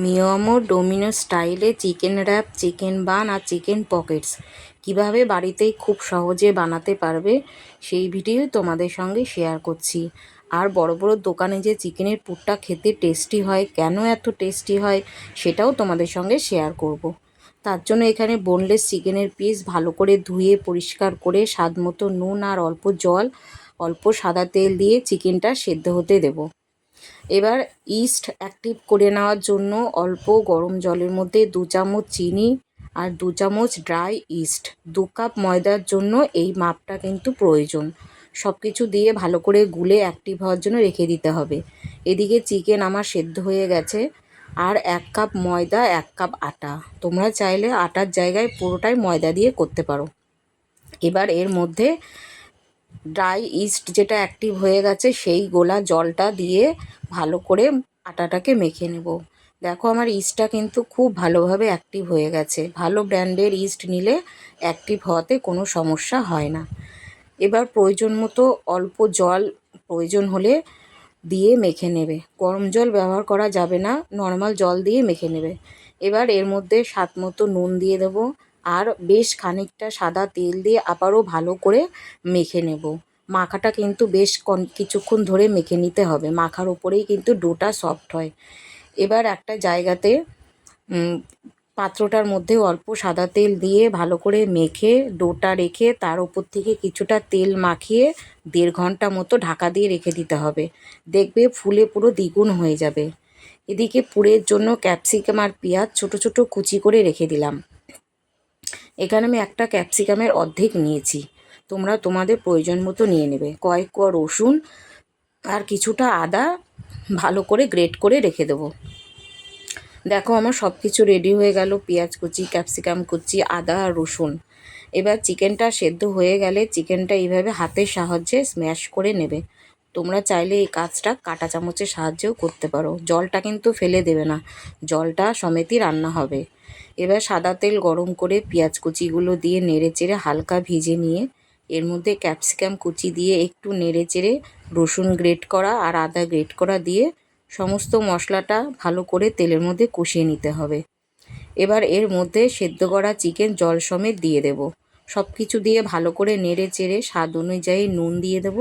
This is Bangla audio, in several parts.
মিয়ামো ডোমিনো স্টাইলে চিকেন র্যাপ, চিকেন বান আর চিকেন পকেটস কীভাবে বাড়িতেই খুব সহজে বানাতে পারবে সেই ভিডিও তোমাদের সঙ্গে শেয়ার করছি। আর বড় বড় দোকানে যে চিকেনের পুরটা খেতে টেস্টি হয়, কেন এত টেস্টি হয় সেটাও তোমাদের সঙ্গে শেয়ার করব। তার জন্য এখানে বোনলেস চিকেনের পিস ভালো করে ধুয়ে পরিষ্কার করে স্বাদ মতো নুন আর অল্প জল, অল্প সাদা তেল দিয়ে চিকেনটা সেদ্ধ হতে দেবো। এবার ইস্ট অ্যাক্টিভ করে নেওয়ার জন্য অল্প গরম জলের মধ্যে 2 চামচ চিনি আর 2 চামচ ড্রাই ইস্ট, 2 কাপ ময়দার জন্য এই মাপটা কিন্তু প্রয়োজন। সব কিছু দিয়ে ভালো করে গুলে অ্যাক্টিভ হওয়ার জন্য রেখে দিতে হবে। এদিকে চিকেন আমার সেদ্ধ হয়ে গেছে। আর 1 কাপ ময়দা, 1 কাপ আটা, তোমরা চাইলে আটার জায়গায় পুরোটাই ময়দা দিয়ে করতে পারো। এবার এর মধ্যে ড্রাই ইস্ট যেটা অ্যাক্টিভ হয়ে গেছে সেই গোলা জলটা দিয়ে ভালো করে আটাটাকে মেখে নেব। দেখো আমার ইস্টটা কিন্তু খুব ভালোভাবে অ্যাক্টিভ হয়ে গেছে। ভালো ব্র্যান্ডের ইস্ট নিলে অ্যাক্টিভ হওয়াতে কোনো সমস্যা হয় না। এবার প্রয়োজন মতো অল্প জল প্রয়োজন হলে দিয়ে মেখে নেবে। গরম জল ব্যবহার করা যাবে না, নর্মাল জল দিয়ে মেখে নেবে। এবার এর মধ্যে স্বাদ মতো নুন দিয়ে দেবো আর বেশ খানিকটা সাদা তেল দিয়ে আবারও ভালো করে মেখে নেব। মাখাটা কিন্তু বেশ কিছুক্ষণ ধরে মেখে নিতে হবে, মাখার উপরেই কিন্তু ডোটা সফট হয়। এবার একটা জায়গাতে পাত্রটার মধ্যে অল্প সাদা তেল দিয়ে ভালো করে মেখে ডোটা রেখে তার উপর থেকে কিছুটা তেল মাখিয়ে 1.5 ঘন্টা মতো ঢাকা দিয়ে রেখে দিতে হবে। দেখবে ফুলে পুরো দ্বিগুণ হয়ে যাবে। এদিকে পুরের জন্য ক্যাপসিকাম আর পেঁয়াজ ছোট ছোট কুচি করে রেখে দিলাম। এখানে আমি একটা ক্যাপসিকামের অর্ধেক নিয়েছি, তোমরা তোমাদের প্রয়োজন মতো নিয়ে নেবে। কয়েক কোয়া রসুন আর কিছুটা আদা ভালো করে গ্রেট করে রেখে দেবো। দেখো আমার সব কিছু রেডি হয়ে গেল, পেঁয়াজ কুচি, ক্যাপসিকাম কুচি, আদা আর রসুন। এবার চিকেনটা সেদ্ধ হয়ে গেলে চিকেনটা এইভাবে হাতের সাহায্যে স্ম্যাশ করে নেবে। তোমরা চাইলে এই কাজটা কাঁটা চামচের সাহায্যেও করতে পারো। জলটা কিন্তু ফেলে দেবে না, জলটা সমেতই রান্না হবে। এবার সাদা তেল গরম করে পেঁয়াজ কুচিগুলো দিয়ে নেড়েচেড়ে হালকা ভেজে নিয়ে এর মধ্যে ক্যাপসিকাম কুচি দিয়ে একটু নেড়েচেড়ে রসুন গ্রেট করা আর আদা গ্রেট করা দিয়ে সমস্ত মশলাটা ভালো করে তেলের মধ্যে কষিয়ে নিতে হবে। এবার এর মধ্যে সেদ্ধ করা চিকেন জল সমেত দিয়ে দেব। সব কিছু দিয়ে ভালো করে নেড়ে চেড়ে স্বাদ অনুযায়ী নুন দিয়ে দেব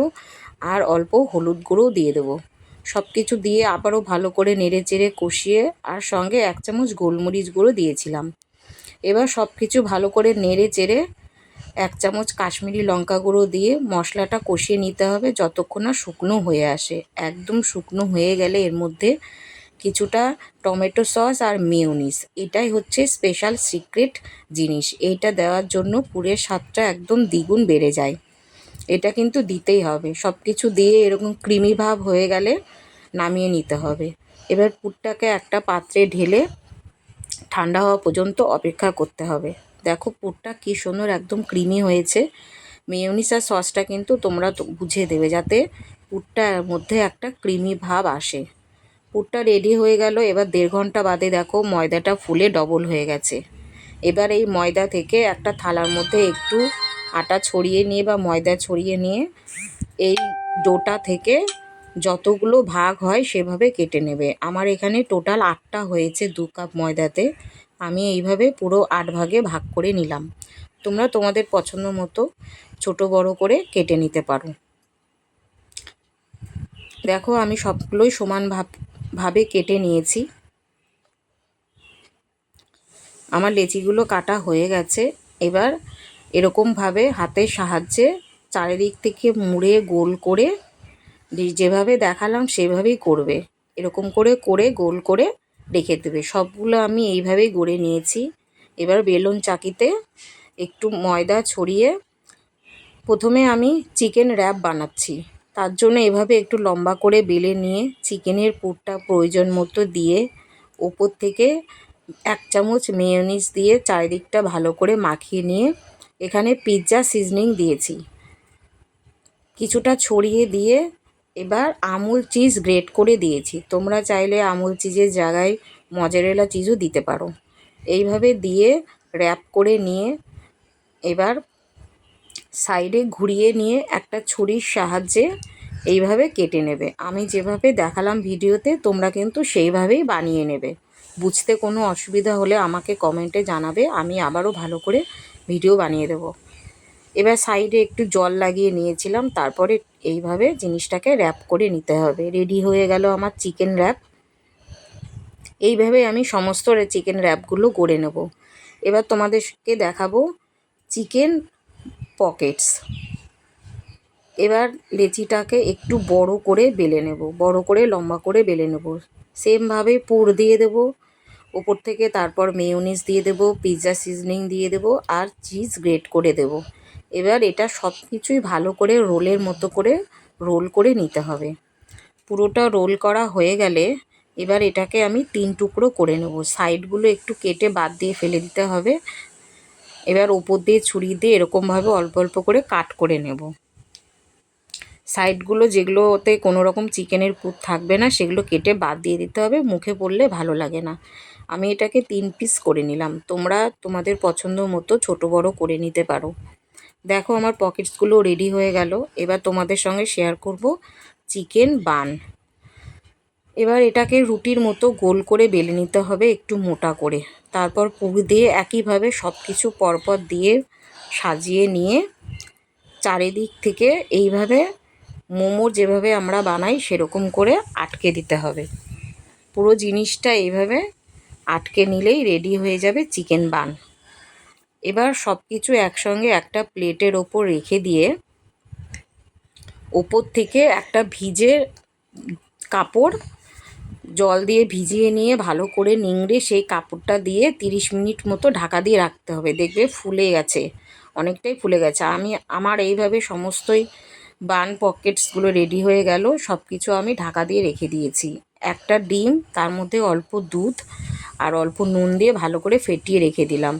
আর অল্প হলুদ গুঁড়োও দিয়ে দেব। সব কিছু দিয়ে আবারও ভালো করে নেড়ে চেড়ে কষিয়ে আর সঙ্গে 1 চামচ গোলমরিচ গুঁড়ো দিয়েছিলাম। এবার সব কিছু ভালো করে নেড়ে চেড়ে 1 চামচ কাশ্মীরি লঙ্কা গুঁড়ো দিয়ে মশলাটা কষিয়ে নিতে হবে যতক্ষণ না শুকনো হয়ে আসে। একদম শুকনো হয়ে গেলে এর মধ্যে কিছুটা টমেটো সস আর মেয়োনিজ, এটাই হচ্ছে স্পেশাল সিক্রেট জিনিস। এইটা দেওয়ার জন্য পুরের স্বাদটা একদম দ্বিগুণ বেড়ে যায়। এটা কিন্তু দিতেই হবে। সব কিছু দিয়ে এরকম ক্রিমি ভাব হয়ে গেলে নামিয়ে নিতে হবে। এবার পুরটাকে একটা পাত্রে ঢেলে ঠান্ডা হওয়া পর্যন্ত অপেক্ষা করতে হবে। দেখো পুরটা কী সুন্দর একদম ক্রিমি হয়েছে। মেয়োনিজ আর সসটা কিন্তু তোমরা বুঝে দেবে যাতে পুরটার মধ্যে একটা ক্রিমি ভাব আসে। পুরটা রেডি হয়ে গেল। এবার 1.5 ঘন্টা বাদে দেখো ময়দাটা ফুলে ডবল হয়ে গেছে। এবার এই ময়দা থেকে একটা থালার মধ্যে একটু আটা ছড়িয়ে নিয়ে বা ময়দা ছড়িয়ে নিয়ে এই ডোটা থেকে যতগুলো ভাগ হয় সেভাবে কেটে নেবে। আমার এখানে টোটাল 8টা হয়েছে 2 কাপ ময়দাতে। আমি এইভাবে পুরো 8 ভাগে ভাগ করে নিলাম। তোমরা তোমাদের পছন্দ মতো ছোট বড় করে কেটে নিতে পারো। দেখো আমি সবগুলোই সমান ভাবে কেটে নিয়েছি। আমার লেচিগুলো কাটা হয়ে গেছে। এবার এরকমভাবে হাতের সাহায্যে চারিদিক থেকে মুড়ে গোল করে যেভাবে দেখালাম সেভাবেই করবে। এরকম করে করে গোল করে রেখে দেবে। সবগুলো আমি এইভাবেই গড়ে নিয়েছি। এবার বেলুন চাকিতে একটু ময়দা ছড়িয়ে প্রথমে আমি চিকেন র্যাপ বানাচ্ছি। তার জন্য এভাবে একটু লম্বা করে বেলে নিয়ে চিকেনের পুরটা প্রয়োজন মতো দিয়ে ওপর থেকে 1 চামচ মেয়োনিজ দিয়ে চারিদিকটা ভালো করে মাখিয়ে নিয়ে এখানে পিৎজা সিজনিং দিয়েছি কিছুটা ছড়িয়ে দিয়ে এবার আমুল চিজ গ্রেট করে দিয়েছি। তোমরা চাইলে আমুল চিজের জায়গায় মজারেলা চিজও দিতে পারো। এইভাবে দিয়ে র্যাপ করে নিয়ে এবার সাইডে ঘুরিয়ে নিয়ে একটা ছুরির সাহায্যে এইভাবে কেটে নেবে। আমি যেভাবে দেখালাম ভিডিওতে তোমরা কিন্তু সেইভাবেই বানিয়ে নেবে। বুঝতে কোনো অসুবিধা হলে আমাকে কমেন্টে জানাবে, আমি আবারও ভালো করে ভিডিও বানিয়ে দেবো। এবার সাইডে একটু জল লাগিয়ে নিয়েছিলাম, তারপরে এইভাবে জিনিসটাকে র্যাপ করে নিতে হবে। রেডি হয়ে গেল আমার চিকেন র্যাপ। এইভাবে আমি সমস্ত চিকেন র্যাপগুলো গড়ে নেব। এবার তোমাদেরকে দেখাবো চিকেন পকেটস। এবার লেচিটাকে একটু বড় করে বেলে নেব, বড় করে লম্বা করে বেলে নেব। সেমভাবে পুর দিয়ে দেব ওপর থেকে, তারপর মেয়োনিজ দিয়ে দেব, পিৎজা সিজনিং দিয়ে দেব, আর চিজ গ্রেট করে দেব। এবার এটা সব কিছুই ভালো করে রোলের মতো করে রোল করে নিতে হবে। পুরোটা রোল করা হয়ে গেলে এবার এটাকে আমি 3 টুকরো করে নেব। সাইডগুলো একটু কেটে বাদ দিয়ে ফেলে দিতে হবে। এবার ওপর দিয়ে ছুরি দিয়ে এরকমভাবে অল্প অল্প করে কাট করে নেব। সাইডগুলো যেগুলোতে কোনো রকম চিকেনের পুর থাকবে না সেগুলো কেটে বাদ দিয়ে দিতে হবে, মুখে পড়লে ভালো লাগে না। আমি এটাকে 3 পিস করে নিলাম। তোমরা তোমাদের পছন্দ মতো ছোটো বড়ো করে নিতে পারো। দেখো আমার পকেটসগুলো রেডি হয়ে গেল। এবার তোমাদের সঙ্গে শেয়ার করব চিকেন বান। এবার এটাকে রুটির মতো গোল করে বেলে নিতে হবে, একটু মোটা করে। তারপর পুর দিয়ে একইভাবে সব কিছু পরপর দিয়ে সাজিয়ে নিয়ে চারিদিক থেকে এইভাবে মোমো যেভাবে আমরা বানাই সেরকম করে আটকে দিতে হবে। পুরো জিনিসটা এইভাবে আটকে নিলেই রেডি হয়ে যাবে চিকেন বান। এবার সব কিছু একসঙ্গে একটা প্লেটের ওপর রেখে দিয়ে ওপর থেকে একটা ভিজে কাপড় জল দিয়ে ভিজিয়ে নিয়ে ভালো করে নিংড়ে সেই কাপড়টা দিয়ে 30 মিনিট মতো ঢাকা দিয়ে রাখতে হবে। দেখবে ফুলে গেছে, অনেকটাই ফুলে গেছে। আমার এইভাবে সমস্তই বান পকেটসগুলো রেডি হয়ে গেল। সব কিছু আমি ঢাকা দিয়ে রেখে দিয়েছি। একটা ডিম, তার মধ্যে অল্প দুধ আর অল্প নুন দিয়ে ভালো করে ফেটিয়ে রেখে দিলাম।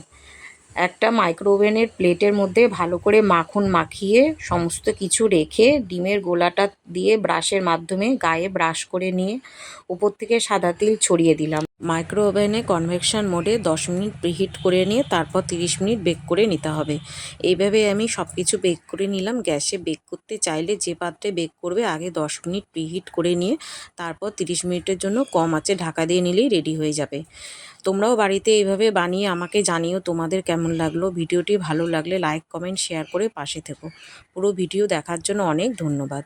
একটা মাইক্রোওভেনের প্লেটের মধ্যে ভালো করে মাখন মাখিয়ে সমস্ত কিছু রেখে ডিমের গোলাটা দিয়ে ব্রাশের মাধ্যমে গায়ে ব্রাশ করে নিয়ে উপর থেকে সাদা তিল ছড়িয়ে দিলাম। মাইক্রোওভেনে কনভেকশন মোডে 10 মিনিট প্রিহিট করে নিয়ে তারপর 30 মিনিট বেক করে নিতে হবে। এইভাবে আমি সব কিছু বেক করে নিলাম। গ্যাসে বেক করতে চাইলে যে পাত্রে বেক করবে আগে 10 মিনিট প্রিহিট করে নিয়ে তারপর 30 মিনিটের জন্য কম আঁচে ঢাকা দিয়ে নিলেই রেডি হয়ে যাবে। তোমরাও বাড়িতে এইভাবে বানিয়ে আমাকে জানিও তোমাদের কেমন লাগলো। ভিডিওটি ভালো লাগলে লাইক, কমেন্ট, শেয়ার করে পাশে থেকো। পুরো ভিডিও দেখার জন্য অনেক ধন্যবাদ।